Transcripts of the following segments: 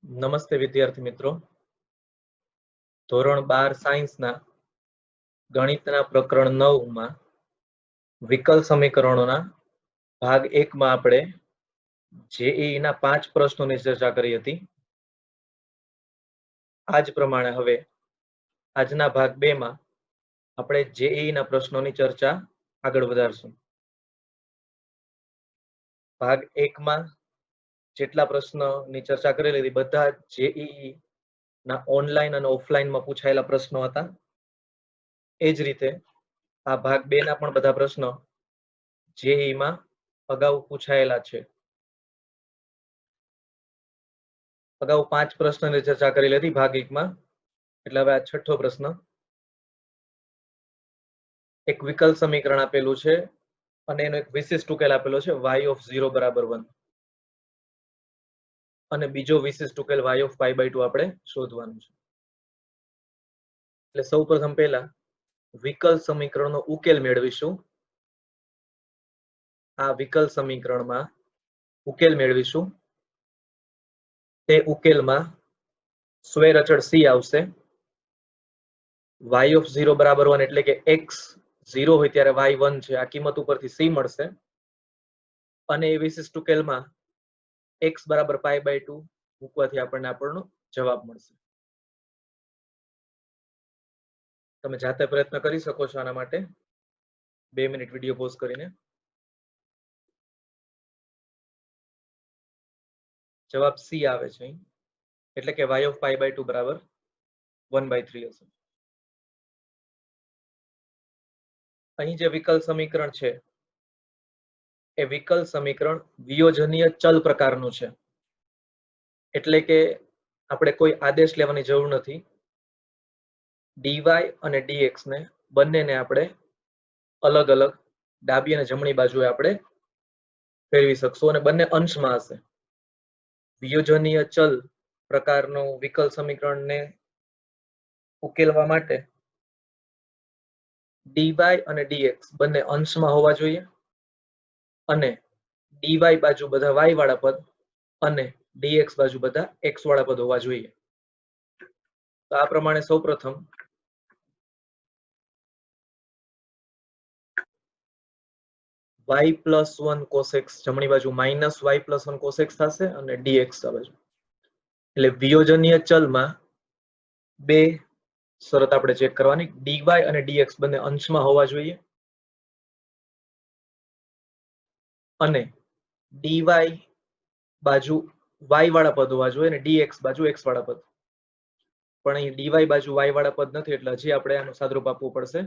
નમસ્તે વિદ્યાર્થી મિત્રો. ધોરણ 12 સાયન્સના ગણિતના પ્રકરણ 9 માં વિકલ સમીકરણોના ભાગ 1 માં આપણે જેઈઈ ના 5 પ્રશ્નોની ચર્ચા કરી હતી. આજ પ્રમાણે હવે આજના ભાગ 2 માં આપણે જેઈઈ ના પ્રશ્નોની ચર્ચા આગળ વધારશું. ભાગ 1 માં જેટલા પ્રશ્નોની ચર્ચા કરેલી હતી બધા જેઈઈ ના ઓનલાઈન અને ઓફલાઈન માં પૂછાયેલા પ્રશ્નો હતા. એ જ રીતે આ ભાગ 2 ના પણ બધા પ્રશ્નો જેઈઈ માં અગાઉ પૂછાયેલા છે. અગાઉ 5 પ્રશ્નોની ચર્ચા કરેલી હતી ભાગ 1 માં, એટલે હવે આ છઠ્ઠો પ્રશ્ન. એક વિકલ સમીકરણ આપેલું છે અને એનો એક વિશિષ્ટ ઉકેલ આપેલો છે y of 0 બરાબર 1 અને બીજો વિશિષ્ટ ઉકેલ y of pi by 2 આપણે શોધવાનું છે. એટલે સૌપ્રથમ પહેલા વિકલ સમીકરણનો ઉકેલ મેળવીશું. આ વિકલ સમીકરણમાં ઉકેલ મેળવીશું. તે ઉકેલમાં સ્વૈર અચળ c આવશે. y of 0 બરાબર 1 એટલે કે x 0 હોય ત્યારે y 1 છે, આ કિંમત ઉપરથી c મળશે. અને એ વિશિષ્ટ ઉકેલમાં x બરાબર પાઈ બાય 2 મૂકવાથી આપણનો જવાબ મળશે. તમે જાતે પ્રયત્ન કરી શકો છો આના માટે. 2 મિનિટ વિડીયો પોઝ કરીને. જવાબ c આવે છે અહીં, એટલે કે y of pi by 2 બરાબર 1/3 હશે. અહીં જે વિકલ સમીકરણ છે એ વિકલ સમીકરણ વિયોજનીય ચલ પ્રકારનું છે. એટલે કે આપણે કોઈ આદેશ લેવાની જરૂર નથી. dy અને dx ને બંનેને આપણે અલગ અલગ ડાબી અને જમણી બાજુએ આપણે ફેરવી શકશું અને બંને અંશમાં હશે. વિયોજનીય ચલ પ્રકારનું વિકલ સમીકરણને ઉકેલવા માટે dy અને dx બંને અંશમાં હોવા જોઈએ અને dy બાજુ બધા y વાળા પદ અને dx બાજુ બધા x વાળા પદ હોવા જોઈએ. તો આ પ્રમાણે સૌપ્રથમ y plus 1 cos x જમણી બાજુ minus y plus 1 cos x થશે અને dx આ બાજુ. એટલે વિયોજનીય ચલમાં બે શરત આપણે ચેક કરવાની. dy અને dx બંને અંશમાં હોવા જોઈએ અને dy બાજુ y વાળા પદ હોવા જોઈએ અને dx બાજુ x વાળા પદ. પણ અહીં dy બાજુ y વાળા પદ નથી એટલે હજી આપણે આનું સાદરૂપ આપવું પડશે.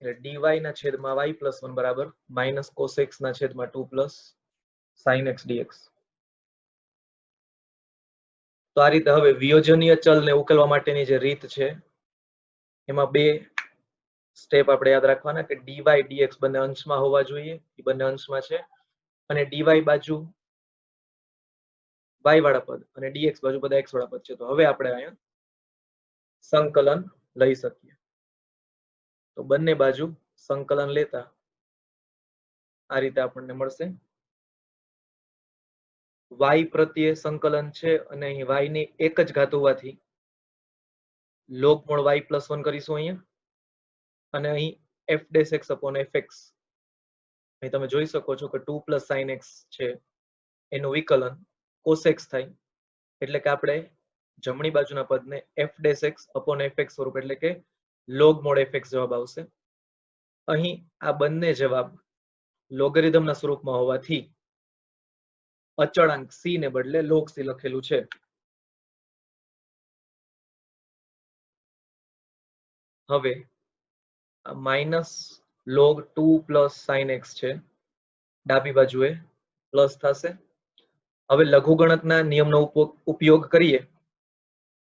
એટલે dy ના છેદમાં y plus 1 બરાબર minus cos x ના છેદમાં 2 plus sin x dx. તો આ રીતે હવે વિયોજનીય ચલને ઉકેલવા માટેની જે રીત છે એમાં બે સ્ટેપ આપણે યાદ રાખવાના કે dy dx બંને અંશમાં હોવા જોઈએ, એ બંને અંશમાં છે, અને dy બાજુ y વાળા પદ અને dx બાજુ બધા x વાળા પદ છે. તો હવે આપણે અહીંયા સંકલન લઈ શકીએ. તો બંને બાજુ સંકલન લેતા આ રીતે આપણને મળશે. y પ્રત્યે સંકલન છે અને અહીં y ની એક જ ઘાત હોવાથી log y plus 1 કરીશું અહીંયા અને અહીં f dash x upon fx. અહીં તમે જોઈ શકો છો કે 2 plus sin x છે એનું વિકલન cos x થાય એટલે કે આપણે જમણી બાજુના પદને f dash x upon fx સ્વરૂપ એટલે કે log mod fx જવાબ આવશે. અહીં આ બંને જવાબ લોગરિધમના સ્વરૂપમાં હોવાથી અચળાંક c ને બદલે log c લખેલું છે. હવે minus log 2 plus sin x છે ડાબી બાજુએ પ્લસ થશે. હવે લઘુગણકના નિયમનો ઉપયોગ કરીએ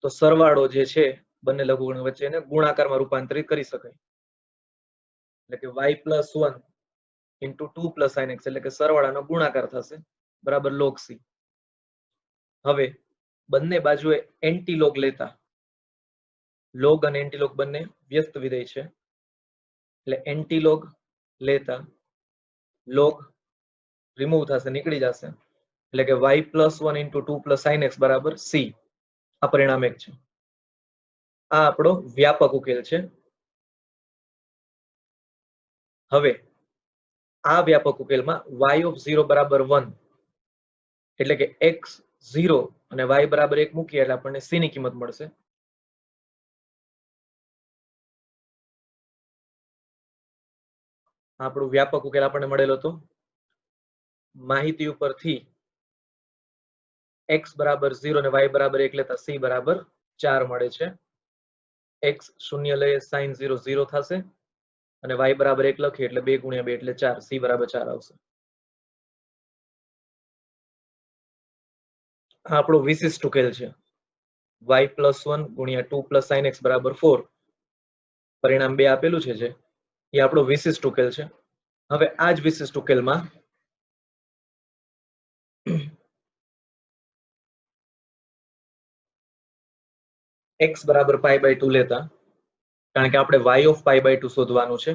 તો સરવાળો જે છે બંને લઘુગણક વચ્ચે એને ગુણાકારમાં રૂપાંતરિત કરી શકાય. એટલે કે y plus 1 into 2 plus sin x એટલે કે સરવાળાનો ગુણાકાર થશે બરાબર log c. હવે બંને બાજુએ એન્ટીલોગ લેતા લોગ અને એન્ટીલોગ બંને વ્યસ્ત વિધેય છે એટલે એન્ટીલોગ લેતા લોગ રિમૂવ થશે, નીકળી જશે એટલે કે y plus 1 into 2 plus sine x બરાબર c. આ પરિણામ એક છે. આ આપણો વ્યાપક ઉકેલ છે. હવે આ વ્યાપક ઉકેલમાં y ઓફ 0 બરાબર 1 એટલે કે x 0 અને y બરાબર 1 મૂકીએ એટલે આપણને c ની કિંમત મળશે. આપણું વ્યાપક ઉકેલ આપણને મળેલો હતો. માહિતી ઉપરથી x બરાબર 0 અને y બરાબર 1 લેતા c બરાબર 4 મળે છે. x શૂન્ય લઈએ sin 0 0 થશે અને y બરાબર 1 લખીએ એટલે 2 ગુણ્યા 2 એટલે 4, c બરાબર 4 આવશે. આ આપણો વિશિષ્ટ ઉકેલ છે. y પ્લસ 1 ગુણ્યા 2 પ્લસ sin x બરાબર 4. પરિણામ 2 આપેલું છે જે એ આપણો વિશિષ્ટ ઉકેલ છે. હવે આ જ વિશિષ્ટ ઉકેલમાં x બરાબર π/2 લેતા, કારણ કે આપણે y ઓફ π/2 શોધવાનું છે.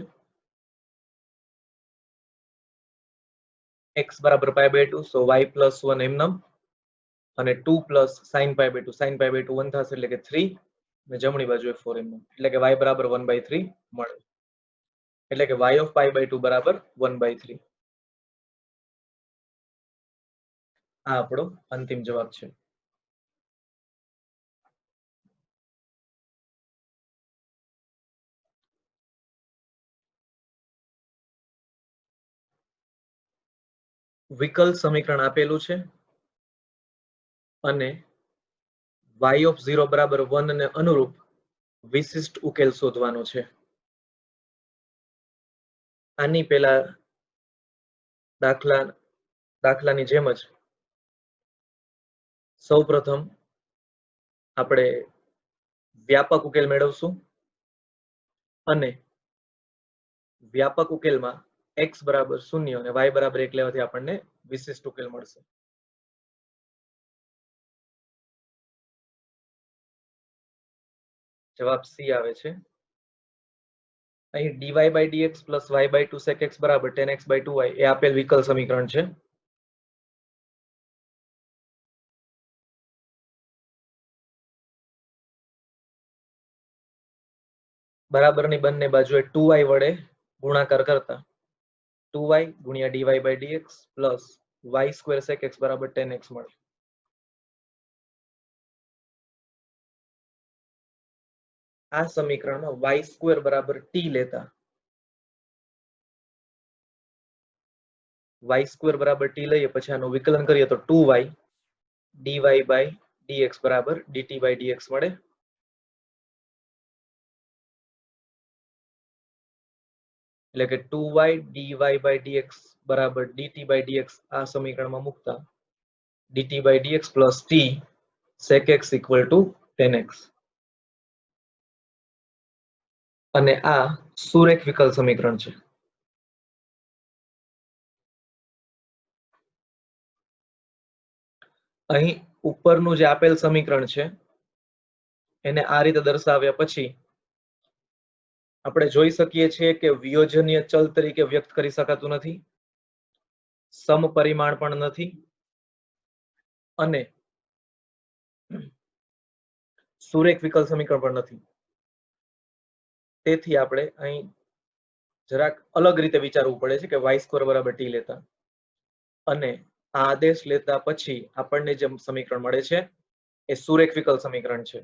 x બરાબર π/2 સો y પ્લસ 1 એમનમ અને 2 પ્લસ sin π/2 1 થશે એટલે કે 3 અને જમણી બાજુએ 4 એમનમ એટલે કે y બરાબર 1/3 મળે. એટલે કે y ઓફ π/2 બરાબર 1/3. આ આપણો અંતિમ જવાબ છે. વિકલ સમીકરણ આપેલું છે અને y ઓફ 0 બરાબર 1 ને અનુરૂપ વિશિષ્ટ ઉકેલ શોધવાનો છે. આની પહેલા દાખલાની જેમ જ સૌપ્રથમ આપણે વ્યાપક ઉકેલ મેળવશું અને વ્યાપક ઉકેલમાં x બરાબર 0 અને y બરાબર 1 લેવાથી આપણને વિશિષ્ટ ઉકેલ મળશે. જવાબ C આવે છે. અહીં dy/dx plus y/2 sec x બરાબર tan x/2y એ આપેલ વિકલ સમીકરણ છે. બરાબરની બંને બાજુએ 2y વડે ગુણાકાર કરતા 2y ગુણ્યા dy/dx plus y² sec x બરાબર tan x મળે. આ સમીકરણમાં y² બરાબર t લેતા y² બરાબર t લઈએ પછી આનું વિકલન કરીએ તો 2y dy/dx બરાબર dt/dx મળે. એટલે કે 2y dy/dx બરાબર dt/dx આ સમીકરણમાં મૂકતા dt/dx plus t sec x equal to tan x. અને આ સુરેખ વિકલ સમીકરણ છે. અહીં ઉપરનું જે આપેલ સમીકરણ છે એને આ રીતે દર્શાવ્યા પછી આપણે જોઈ શકીએ છીએ કે વિયોજનીય ચલ તરીકે વ્યક્ત કરી શકાતું નથી, સમપરિમાણ પણ નથી અને સુરેખ વિકલ સમીકરણ પણ નથી. તેથી આપણે અહીં જરાક અલગ રીતે વિચારવું પડે છે કે y² બરાબર t લેતા અને આ આદેશ લેતા પછી આપણને જે સમીકરણ મળે છે એ સુરેખ વિકલ સમીકરણ છે.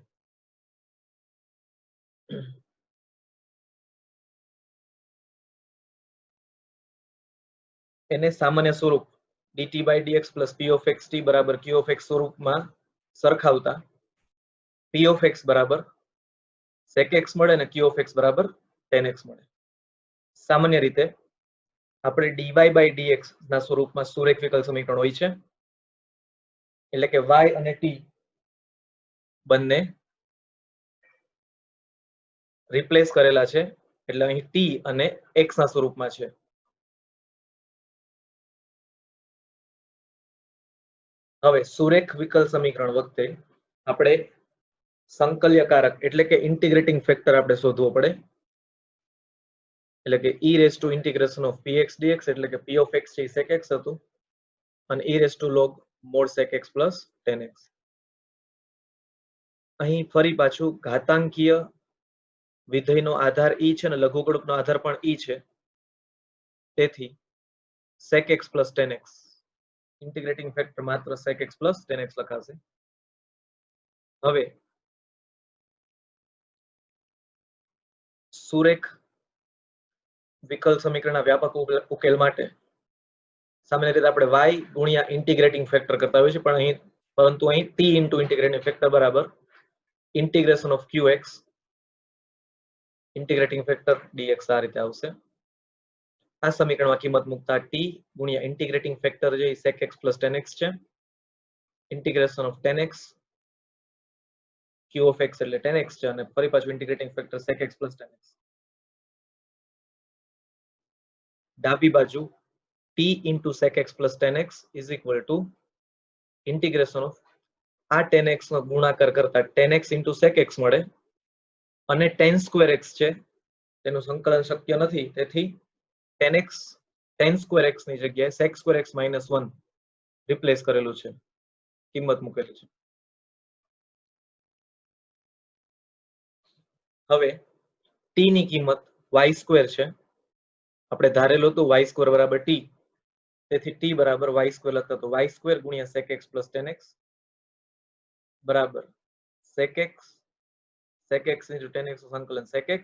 એને સામાન્ય સ્વરૂપ dt/dx plus p of xt બરાબર q of x સ્વરૂપમાં સરખાવતા p of x બરાબર sec x મળે અને q of x બરાબર tan x મળે. સામાન્ય રીતે આપણે dy/dx ના સ્વરૂપમાં સુરેખ વિકલ સમીકરણ હોય છે. એટલે કે y અને t બંને રિપ્લેસ કરેલા છે એટલે અહીં t અને x ના સ્વરૂપમાં છે. હવે સુરેખ વિકલ સમીકરણ વખતે આપણે સંકલ્યકારક એટલે કે ઇન્ટિગ્રેટિંગ ફેક્ટર આપણે શોધવો પડે. એટલે કે e raised to integration of px dx એટલે કે p of x sec x હતું અને e raised to log mod sec x plus tan x. અહીં ફરી પાછું ઘાતાંકીય વિધેયનો આધાર e છે અને લઘુગણકનો આધાર પણ e છે, તેથી sec x plus tan x, integrating factor માત્ર sec x plus tan x લખાશે. હવે સુરેખ વિકલ સમીકરણના વ્યાપક ઉકેલ માટે સામાન્ય રીતે આપણે y ગુણ્યા ઇન્ટિગ્રેટિંગ ફેક્ટર કરતા હોઈએ છીએ, પરંતુ અહીં t ઇન્ટુ ઇન્ટિગ્રેટિંગ ફેક્ટર બરાબર integration of qx integrating factor dx આ રીતે આવશે. આ સમીકરણમાં કિંમત મૂકતા t ગુણ્યા ઇન્ટિગ્રેટિંગ ફેક્ટર જે sec x plus tan x છે, integration of tan x q of x એટલે tan x છે, અને ફરી પાછું integrating factor sec x plus tan x. ડાબી બાજુ t into sec x plus tan x is equal to integration of આ tan x નો ગુણાકાર કરતા tan x into sec x મળે, અને tan square x છે તેનું સંકલન શક્ય નથી, તેથી tan square x ની જગ્યાએ sec square x minus 1 replace કરેલું છે, કિંમત મૂકેલી છે. હવે t ની કિંમત y સ્ક્વેર છે, આપણે ધારેલું હતું y સ્ક્વેર બરાબર t, તેથી t બરાબર y સ્ક્વેર લખતા તો y સ્ક્વેર ગુણ્યા sec x plus tan x બરાબર sec x into tan x નું સંકલન sec x,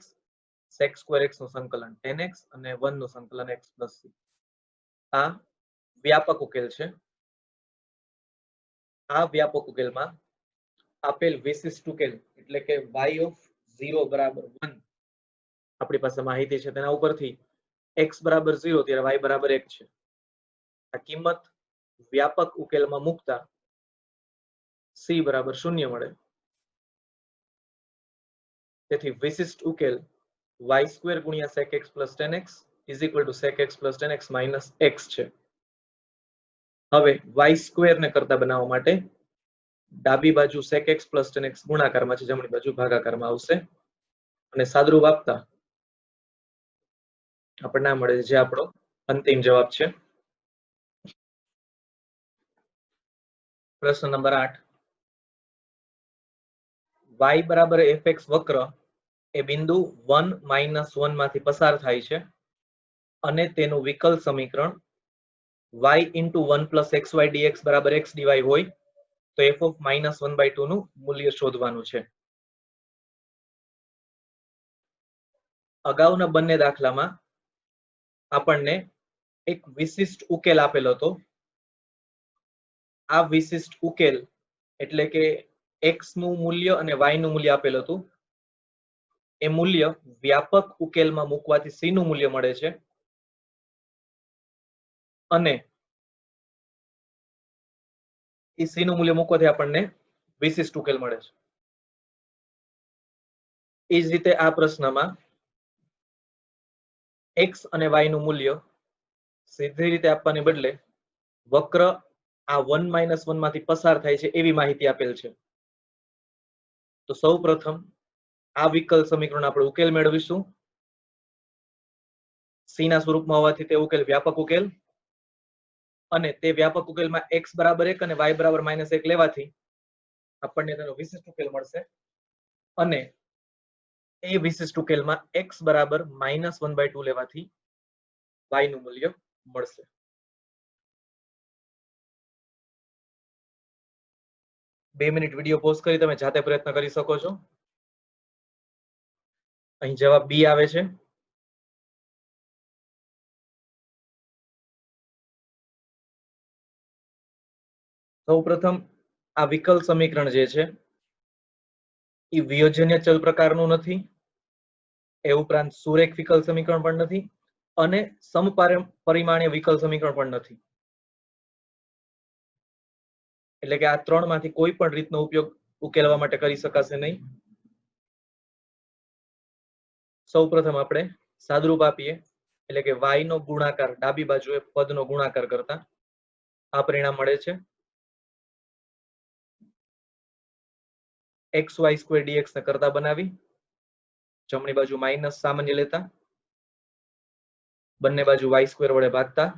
sec square x નું સંકલન tan x અને 1 નું સંકલન x plus c. આ વ્યાપક ઉકેલ છે. આ વ્યાપક ઉકેલમાં આપેલ વિશિષ્ટ ઉકેલ એટલે કે y of 0 બરાબર 1 આપણી પાસે માહિતી છે, તેના ઉપરથી x બરાબર 0 ત્યારે y બરાબર 1 છે. આ કિંમત વ્યાપક ઉકેલમાં મૂકતા c બરાબર 0 મળે, તેથી વિશિષ્ટ ઉકેલ y સ્ક્વેર ગુણ્યા sec x plus tan x is equal to sec x plus tan x minus x છે. હવે y સ્ક્વેર ને કરતા બનાવવા માટે ડાબી બાજુ sec x plus tan x ગુણાકારમાં છે, જમણી બાજુ ભાગાકારમાં આવશે, અને સાદરૂપ આપતા આપણને મળે જે આપણો અંતિમ જવાબ છે. પ્રશ્ન નંબર 8, y બરાબર fx વક્ર એ બિંદુ 1 minus 1 માંથી પસાર થાય છે, અને તેનું વિકલ સમીકરણ y into 1 plus xy dx બરાબર x dy હોય તો f of minus 1/2 નું મૂલ્ય શોધવાનું છે. અગાઉના બંને દાખલામાં આપણને એક વિશિષ્ટ ઉકેલ આપેલો હતો. આ વિશિષ્ટ ઉકેલ એટલે કે x નું મૂલ્ય અને y નું મૂલ્ય આપેલું હતું. એ મૂલ્ય વ્યાપક ઉકેલમાં મૂકવાથી c નું મૂલ્ય મળે છે, અને એ c નું મૂલ્ય મૂકવાથી આપણને વિશિષ્ટ ઉકેલ મળે છે. એ જ રીતે આ પ્રશ્નમાં x અને y નું મૂલ્ય સીધી રીતે આપવાને બદલે વક્ર આ 1 minus 1 માંથી પસાર થાય છે એવી માહિતી આપેલ છે. તો સૌ પ્રથમ આ વિકલ સમીકરણ આપણે ઉકેલ મેળવીશું. c ના સ્વરૂપમાં હોવાથી તે ઉકેલ વ્યાપક ઉકેલ, અને તે વ્યાપક ઉકેલમાં x બરાબર 1 અને y બરાબર -1 લેવાથી આપણને તેનો વિશિષ્ટ ઉકેલ મળશે, અને એ વિશિષ્ટ ઉકેલમાં x બરાબર -1/2 લેવાથી y નું મૂલ્ય મળશે. બે મિનિટ વિડીયો પોઝ કરી તમે જાતે પ્રયત્ન કરી શકો છો. અહીં જવાબ બી આવે છે. સૌપ્રથમ આ વિકલ સમીકરણ જે છે એ વિયોજન્ય ચલ પ્રકારનું નથી, એ ઉપરાંત સુરેખ વિકલ સમીકરણ પણ નથી, અને સમપરિમાણીય વિકલ સમીકરણ પણ નથી. એટલે કે આ ત્રણ માંથી કોઈ પણ રીતનો ઉપયોગ ઉકેલવા માટે કરી શકાશે નહીં. સૌપ્રથમ આપણે સાદરૂપ આપીએ, એટલે કે y નો ગુણાકાર ડાબી બાજુએ પદનો ગુણાકાર કરતા આ પરિણામ મળે છે. xy સ્ક્વેર dx ને કરતા બનાવી જમણી બાજુ માઇનસ સામાન્ય લેતા બંને બાજુ y સ્ક્વેર વડે ભાગતા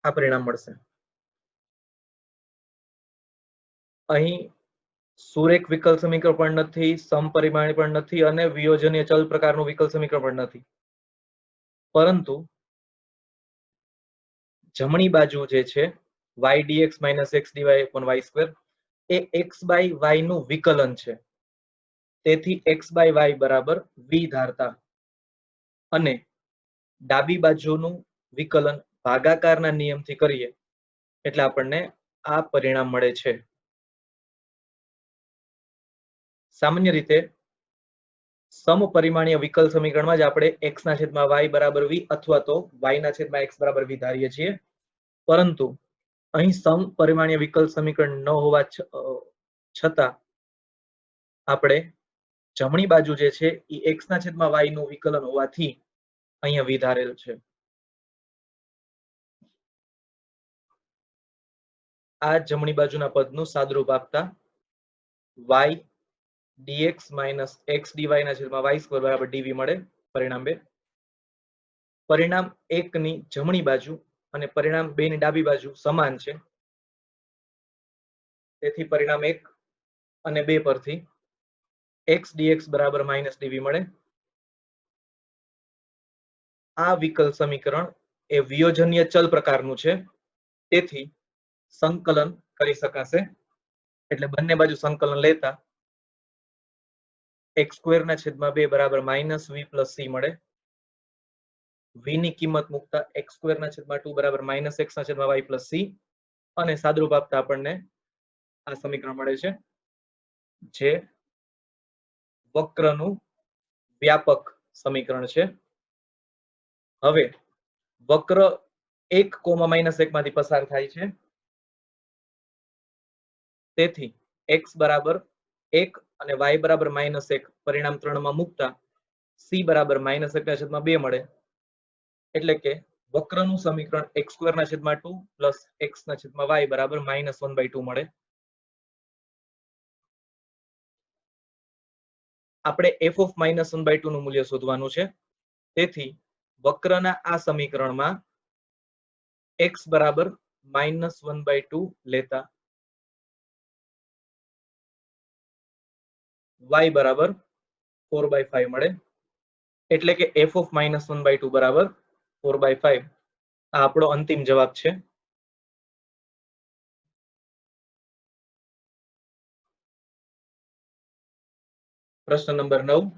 આ પરિણામ મળશે. અહીં સુરેખ વિકલ સમીકરણ પણ નથી, સમપરિમાણી પણ નથી અને વિયોજનીય ચલ પ્રકારનું વિકલ સમીકરણ પણ નથી. પરંતુ જમણી બાજુ જે છે y dx - x dy upon y square A x by y નું વિકલન છે. તેથી x by y બરાબર v ધારતા અને ડાબી બાજુનું વિકલન ભાગાકારના નિયમથી કરીએ એટલે આપણને આ પરિણામ મળે છે. સામાન્ય રીતે સમપરિમાણીય વિકલ સમીકરણમાં જ આપણે x ના છેદમાં y બરાબર v અથવા તો y ના છેદમાં x બરાબર v ધારીએ છીએ. પરંતુ અહીં સમપરિમાણીય વિકલ સમીકરણ ન હોવા છતાં આપણે જમણી બાજુ જે છે એ x ના છેદમાં y નું વિકલન હોવાથી અહીંયા v ધારેલ છે. આ જમણી બાજુના પદનું સાદુરૂપ આપતા y dx - x dy ના છેદમાં y સ્ક્વેર બરાબર dv મળે. પરિણામ 2. પરિણામ 1 ની જમણી બાજુ અને પરિણામ 2 ની ડાબી બાજુ સમાન છે. તેથી પરિણામ 1 અને 2 પરથી x dx બરાબર -dv મળે. આ વિકલ સમીકરણ એ વિયોજનીય ચલ પ્રકારનું છે. તેથી સંકલન કરી શકાશે. એટલે બંને બાજુ સંકલન લેતા x² ના છેદમાં 2 બરાબર -v + c મળે. v ની કિંમત મૂકતા x² ના છેદમાં 2 બરાબર -x ના છેદમાં y + c અને સાદુરૂપ આપતા આપણને આ સમીકરણ મળે છે જે વક્રનું વ્યાપક સમીકરણ છે. હવે વક્ર 1, -1 માંથી પસાર થાય છે. તેથી x બરાબર 1 અને y બરાબર -1 પરિણામ 3 માં મૂકતા c બરાબર -1 ના છેદમાં 2 મળે. એટલે કે વક્રનું સમીકરણ x² ના છેદમાં 2 + x ના છેદમાં y બરાબર -1/2 મળે. આપણે f of -1/2 નું મૂલ્ય શોધવાનું છે. તેથી વક્રના આ સમીકરણમાં x બરાબર -1/2 લેતા y બરાબર 4/5 મળે. એટલે કે f of -1/2 બરાબર 4/5. આ આપણો અંતિમ જવાબ છે. પ્રશ્ન નંબર 9.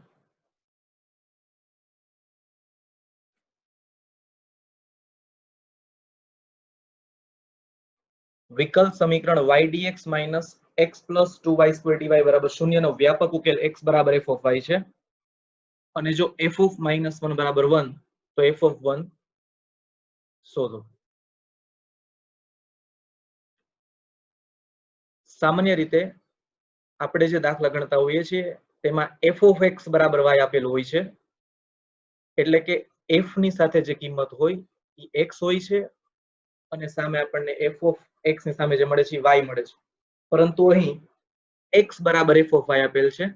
વિકલ સમીકરણ y dx - x + 2y² dy બરાબર 0 નો વ્યાપક ઉકેલ x બરાબર f of y છે. અને જો f of -1 બરાબર 1 તો f of 1 શોધો. સામાન્ય રીતે આપણે જે દાખલા ગણતા હોઈએ છીએ તેમાં f of x બરાબર y આપેલું હોય છે. એટલે કે f ની સાથે જે કિંમત હોય એ x હોય છે અને સામે આપણને f of x ની સામે જે મળે છે y મળે છે. પરંતુ અહીં x બરાબર f of y આપેલ છે.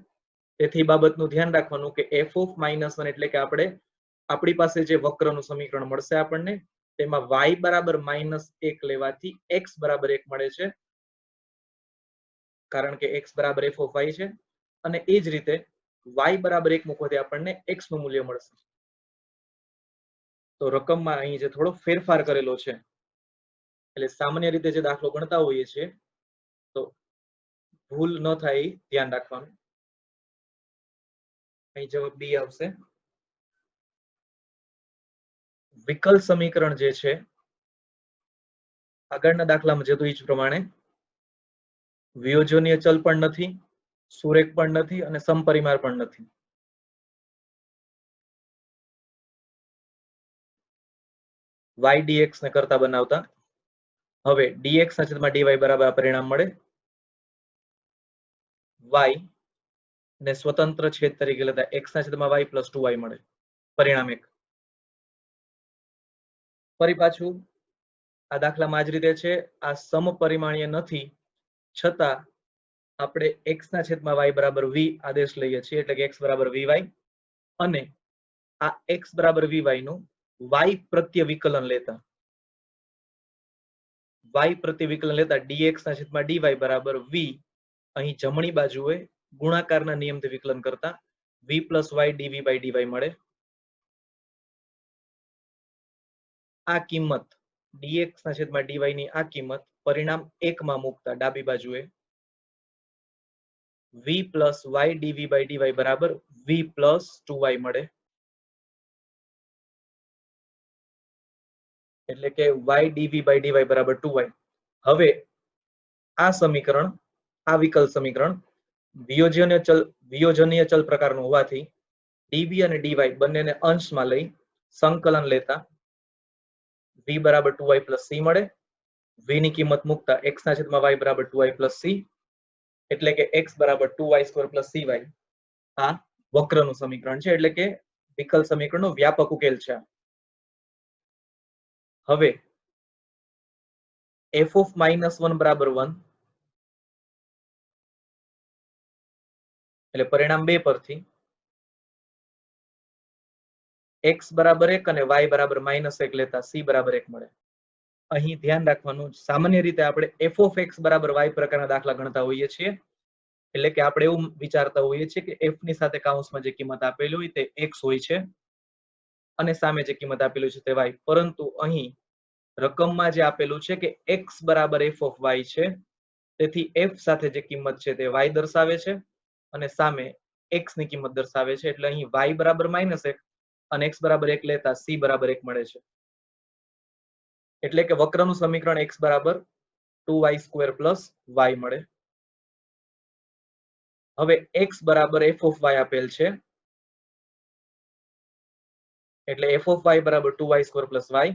તેથી બાબતનું ધ્યાન રાખવાનું કે f of -1 એટલે કે આપણી પાસે જે વક્રનું સમીકરણ મળશે આપણને તેમાં y બરાબર -1 લેવાથી x બરાબર 1 મળે છે. કારણ કે x બરાબર f of y છે અને એ જ રીતે y બરાબર 1 મૂકવાથી આપણને x નું મૂલ્ય મળશે. તો રકમમાં અહીં જે થોડો ફેરફાર કરેલો છે. એટલે સામાન્ય રીતે જે દાખલો ગણતા હોઈએ છીએ તો ભૂલ ન થાય એ ધ્યાન રાખવાનું. અહીં જવાબ B આવશે. વિકલ સમીકરણ જે છે આગળના દાખલામાં જતું એ જ પ્રમાણે વિયોજનીય ચલ પણ નથી, સુરેખ પણ નથી અને સમપરિમાણ પણ નથી. y dx ને કરતા બનાવતા હવે dx ના છેદમાં dy બરાબર આ પરિણામ મળે. y ને સ્વતંત્ર છેદ તરીકે લેતા x ના છેદમાં y + 2y મળે. પરિણામ 1. ફરી પાછું આ દાખલામાં આ જ રીતે છે. આ સમપરિમાણીય નથી છતાં આપણે x ના છેદમાં y બરાબર v આદેશ લઈએ છીએ. એટલે કે x બરાબર vy અને આ x બરાબર vy નું y પ્રત્યે વિકલન લેતા dx ના છેદમાં dy બરાબર v અહીં જમણી બાજુએ ગુણાકારના નિયમથી વિકલન કરતા v plus y dv by dy મળે. આ કિંમત dx ના છેદમાં dy ની આ કિંમત પરિણામ 1 માં મૂકતા ડાબી બાજુએ v plus y dv by dy બરાબર v પ્લસ 2y મળે. એટલે કે y dv by dy બરાબર 2y. હવે આ સમીકરણ, આ વિકલ સમીકરણ વિયોજનીય ચલ પ્રકારનું હોવાથી dv અને dy બંનેને અંશમાં લઈ સંકલન લેતા v બરાબર 2y plus c મળે. v ની કિંમત મૂકતા x ના છેદમાં y બરાબર 2y plus c, એટલે કે x બરાબર 2y સ્ક્વેર plus cy. આ વક્રનું સમીકરણ છે, એટલે કે વિકલ સમીકરણનો વ્યાપક ઉકેલ છે. હવે f of -1 બરાબર 1, એટલે પરિણામ 2 પરથી x બરાબર 1 અને y બરાબર -1 લેતા c બરાબર 1 મળે. અહીં ધ્યાન રાખવાનું, સામાન્ય રીતે આપણે f of x બરાબર y પ્રકારના દાખલા ગણતા હોઈએ છીએ. એટલે કે આપણે એવું વિચારતા હોઈએ છીએ કે f ની સાથે કૌંસમાં જે કિંમત આપેલી હોય તે x હોય છે અને સામે જે કિંમત આપેલી છે તે y. પરંતુ અહીં રકમમાં જે આપેલું છે કે x બરાબર f of y છે, તેથી f સાથે જે કિંમત છે તે y દર્શાવે છે અને સામે x ની કિંમત દર્શાવે છે. એટલે અહીં y બરાબર -1 અને x બરાબર 1 લેતા c બરાબર 1 મળે છે. એટલે કે વક્રનું સમીકરણ x બરાબર 2y સ્ક્વેર પ્લસ y મળે. હવે x બરાબર f of y આપેલ છે, એટલે f of y બરાબર 2y સ્ક્વેર પ્લસ y,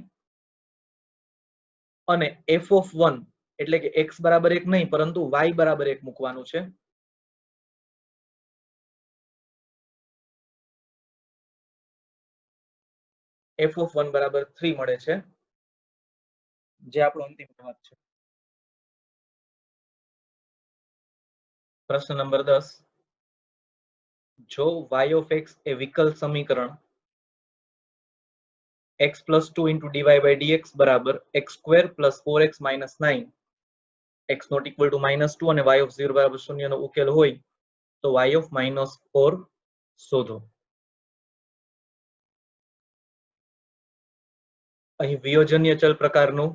અને f of 1 એટલે કે x બરાબર 1 નહીં પરંતુ y બરાબર 1 મૂકવાનું છે. f of 1 બરાબર 3 મળે છે, જે આપણો અંતિમ જવાબ છે. પ્રશ્ન નંબર 10. જો y of x એ વિકલ સમીકરણ x plus 2 into dy by dx બરાબર x square plus 4x minus 9, x not equal to -2 અને y of 0 બરાબર 0 નો ઉકેલ હોય તો y of -4 શોધો. અહીં વિયોજનીય ચલ પ્રકારનું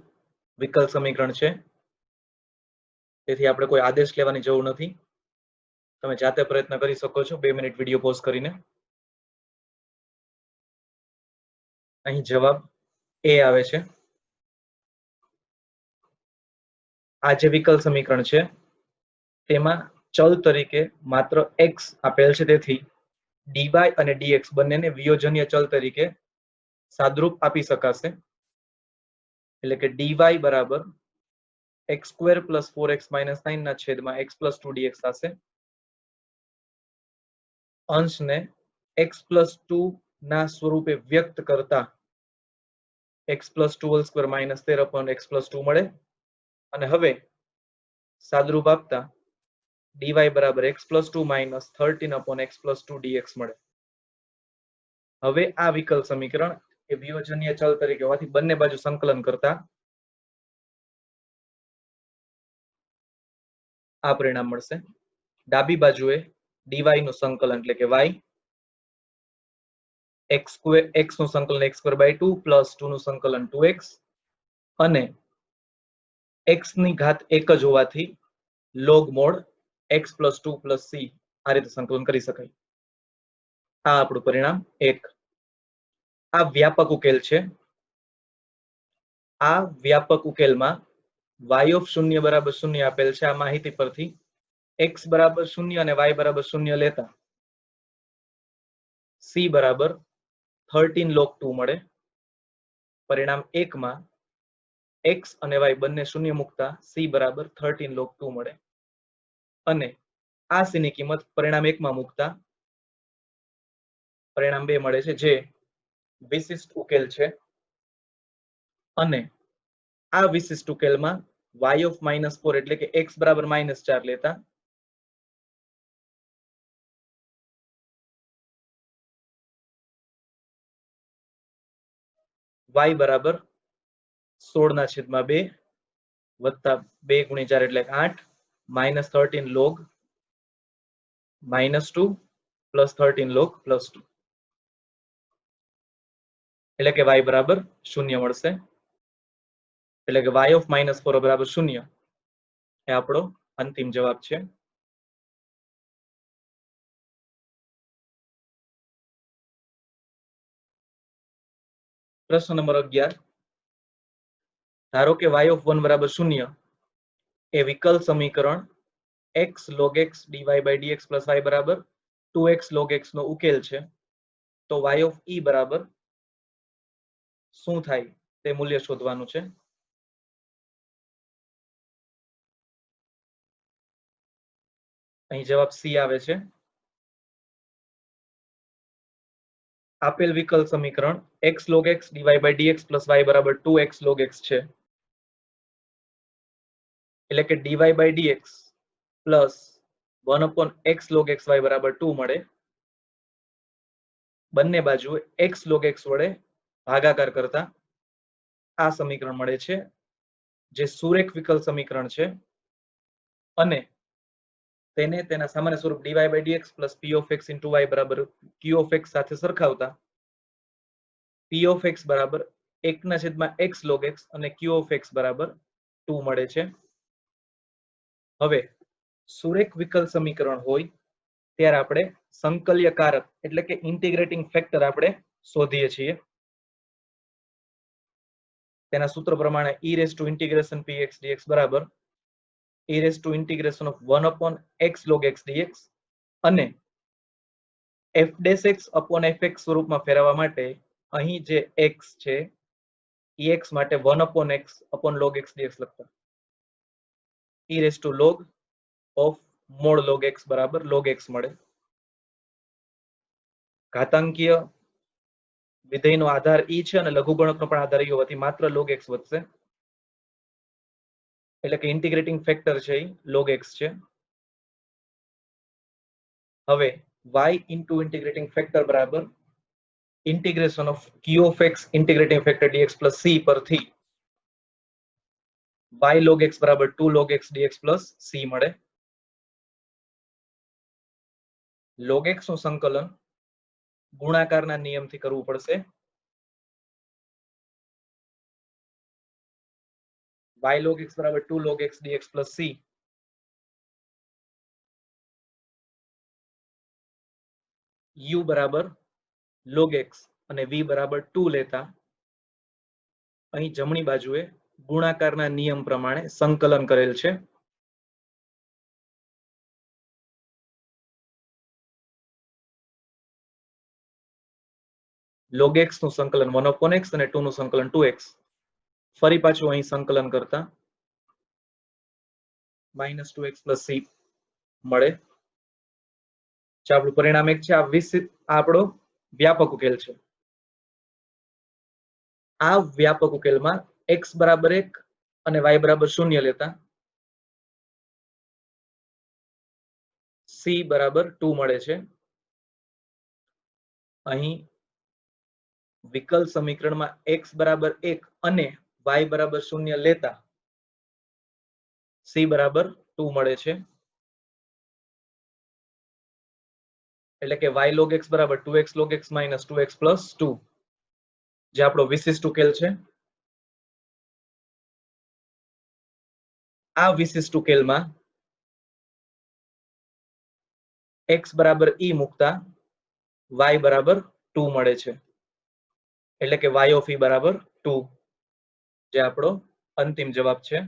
વિકલ સમીકરણ છે, તેથી આપણે કોઈ આદેશ લેવાની જરૂર નથી. તમે જાતે પ્રયત્ન કરી શકો છો 2 મિનિટ વિડીયો પોઝ કરીને. અહીં જવાબ એ આવે છે. આ જે વિકલ સમીકરણ છે તેમાં ચલ તરીકે માત્ર x આપેલ છે, તેથી dy અને dx બંનેને વિયોજનીય ચલ તરીકે સાદરૂપ આપી શકાશે. એટલે કે dy બરાબર x square plus 4x minus 9 ના છેદમાં x પ્લસ 2 dx થશે. અંશને x પ્લસ 2 ના સ્વરૂપે વ્યક્ત કરતા x plus 2 whole square minus 13 upon x plus 2 મળે. અને હવે સાદરૂપ આપતા dy બરાબર x plus 2 minus 13 upon x plus 2 dx મળે. હવે આ વિકલ સમીકરણ એ વિયોજનીય ચલ તરીકે હોવાથી બંને બાજુ સંકલન કરતા આ પરિણામ મળશે. ડાબી બાજુએ dy નું સંકલન એટલે કે y, x નું સંકલન x સ્ક્વેર બાય 2 પ્લસ 2 નું સંકલન 2x, અને x ની ઘાત 1 જ હોવાથી log mod x plus 2 plus c આ રીતે સંકલન કરી શકાય. આ આપણું પરિણામ 1. આ વ્યાપક ઉકેલ છે. આ વ્યાપક ઉકેલમાં y of 0 બરાબર 0 આપેલ છે. આ માહિતી પરથી x બરાબર 0 અને y બરાબર 0 લેતા c બરાબર 13 log 2 મળે. પરિણામ 1 માં x અને y બંને 0 મૂકતા c બરાબર 13 log 2 મળે. અને આ c ની કિંમત પરિણામ 1 માં મૂકતા પરિણામ 2 મળે છે, જે વિશિષ્ટ ઉકેલ છે. અને આ વિશિષ્ટ ઉકેલમાં y of -4 એટલે કે x બરાબર -4 લેતા y બરાબર 16 ના છેદમાં 2 વત્તા 2 ગુણ્યા 4 એટલે 8 -13 log -2 + 13 log +2 એટલે કે y બરાબર 0 મળશે. એટલે કે y ઓફ -4 બરાબર 0 એ આપણો અંતિમ જવાબ છે. પ્રશ્ન નંબર 11. ધારો કે y ઓફ 1 બરાબર 0 એ વિકલ સમીકરણ x log x dy by dx plus y બરાબર 2x log x નો ઉકેલ છે. તો y ઓફ e બરાબર શું થાય તે મૂલ્ય શોધવાનું છે. અહીં જવાબ C આવે છે. આપેલ વિકલ સમીકરણ x log x dy by dx plus y બરાબર 2x log x છે. એટલે કે dy by dx plus 1 upon x log xy બરાબર 2 મળે. બંને બાજુ x log x વડે ભાગાકાર કરતા આ સમીકરણ મળે છે, જે સુરેખ વિકલ સમીકરણ છે. અને તેને તેના સામાન્ય સ્વરૂપ dy by dx plus p of x into y બરાબર q of x સાથે સરખાવતા p of x બરાબર 1/x log x અને q of x બરાબર 2 મળે છે. હવે સુરેખ વિકલ સમીકરણ હોય ત્યારે આપણે સંકલ્યકારક એટલે કે ઇન્ટિગ્રેટિંગ ફેક્ટર આપણે શોધીએ છીએ. તેના સૂત્ર પ્રમાણે e raised to integration px dx બરાબર e raised to integration of 1 upon x log x dx અને f dash x upon fx સ્વરૂપમાં ફેરવવા માટે અહીં જે x છે એ x માટે 1 upon x upon log x dx લખતા e raised to log of mod log x બરાબર log x મળે. ઘાતાંકીય વિધેયનો આધાર e છે અને લઘુગણકનો પણ આધાર e હોવાથી માત્ર log x વધશે. એટલે કે ઇન્ટિગ્રેટિંગ ફેક્ટર છે એ log x છે. હવે y into integrating factor બરાબર integration of q of x integrating factor dx plus c પરથી y log x બરાબર 2 log x dx plus c મળે. log x નું સંકલન ગુણાકારના નિયમથી કરવું પડશે. y log x બરાબર 2 log x dx plus c u બરાબર log x અને v બરાબર 2 લેતા અહીં જમણી બાજુએ ગુણાકારના નિયમ પ્રમાણે સંકલન કરેલ છે. log x નું સંકલન 1 upon x અને 2 નું સંકલન 2x. ફરી પાછું અહીં સંકલન કરતા -2x plus c મળે. આપણું પરિણામ એક છે. આ આપણો વ્યાપક ઉકેલ છે. આ વ્યાપક ઉકેલમાં x બરાબર 1 અને y બરાબર 0 લેતા c બરાબર 2 મળે છે. અહીં વિકલ સમીકરણમાં x બરાબર 1 અને y બરાબર 0 લેતા c બરાબર 2 મળે છે. એટલે કે y log x બરાબર 2x log x minus 2x plus 2 જે આપણો વિશિષ્ટ ઉકેલ છે. આ વિશિષ્ટ ઉકેલમાં x બરાબર e મૂકતા y બરાબર 2 મળે છે. એટલે કે y of e બરાબર 2 જે આપણો અંતિમ જવાબ છે.